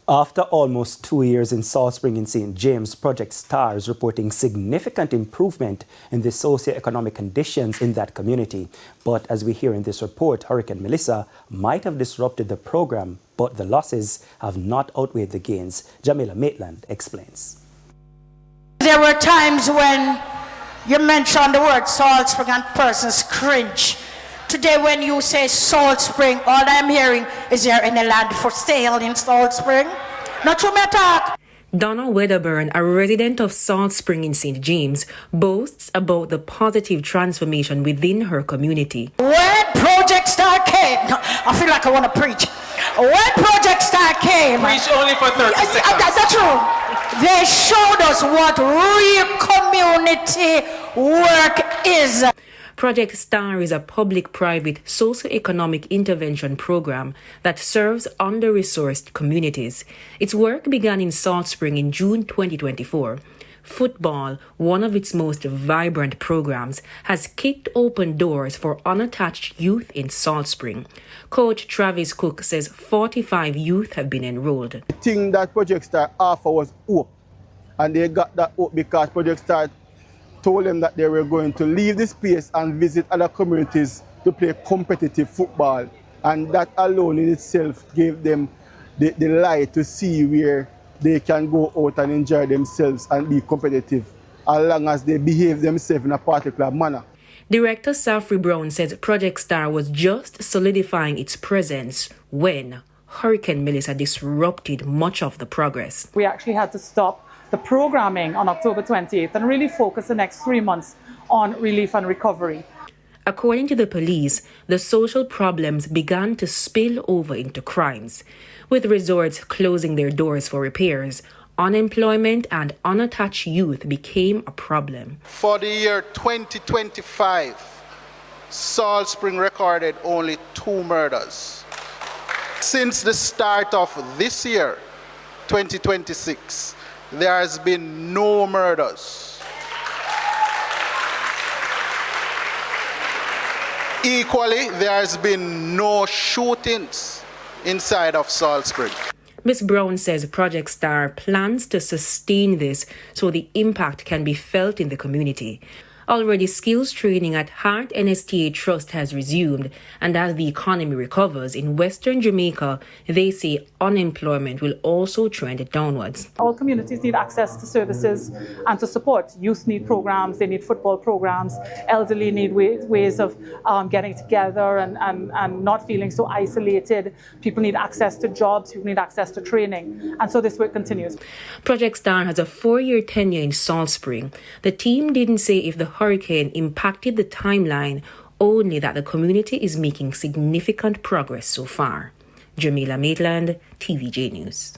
After almost 2 years in Salt Spring in St. James, Project STAR is reporting significant improvement in the socio-economic conditions in that community. But as we hear in this report, Hurricane Melissa might have disrupted the program, but the losses have not outweighed the gains. Jamila Maitland explains. There were times when you mentioned the word Salt Spring and persons cringe. Today when you say Salt Spring, all I'm hearing is there any land for sale in Salt Spring? Not true, me talk. Donna Wedderburn, a resident of Salt Spring in St. James, boasts about the positive transformation within her community. When Project STAR came, I feel like I want to preach. When Project STAR came, preach only for 30 seconds. That's true. They showed us what real community work is. Project STAR is a public-private socio-economic intervention program that serves under-resourced communities. Its work began in Salt Spring in June 2024. Football, one of its most vibrant programs, has kicked open doors for unattached youth in Salt Spring. Coach Travis Cook says 45 youth have been enrolled. The thing that Project STAR offered was hope, and they got that hope because Project STAR told them that they were going to leave this place and visit other communities to play competitive football. And that alone in itself gave them the light to see where they can go out and enjoy themselves and be competitive, as long as they behave themselves in a particular manner. Director Safri Brown says Project STAR was just solidifying its presence when Hurricane Melissa disrupted much of the progress. We actually had to stop the programming on October 28th and really focus the next 3 months on relief and recovery. According to the police, the social problems began to spill over into crimes. With resorts closing their doors for repairs, unemployment and unattached youth became a problem. For the year 2025, Salt Spring recorded only 2 murders. Since the start of this year, 2026, there has been no murders. Equally, there has been no shootings inside of Salt Spring. Ms. Brown says Project STAR plans to sustain this so the impact can be felt in the community. Already, skills training at Heart NSTA Trust has resumed, and as the economy recovers in Western Jamaica, they say unemployment will also trend downwards. All communities need access to services and to support. Youth need programs, they need football programs, elderly need ways of getting together and not feeling so isolated. People need access to jobs, people need access to training, and so this work continues. Project STAR has a 4-year tenure in Salt Spring. The team didn't say if the hurricane impacted the timeline, only that the community is making significant progress so far. Jamila Maitland, TVJ News.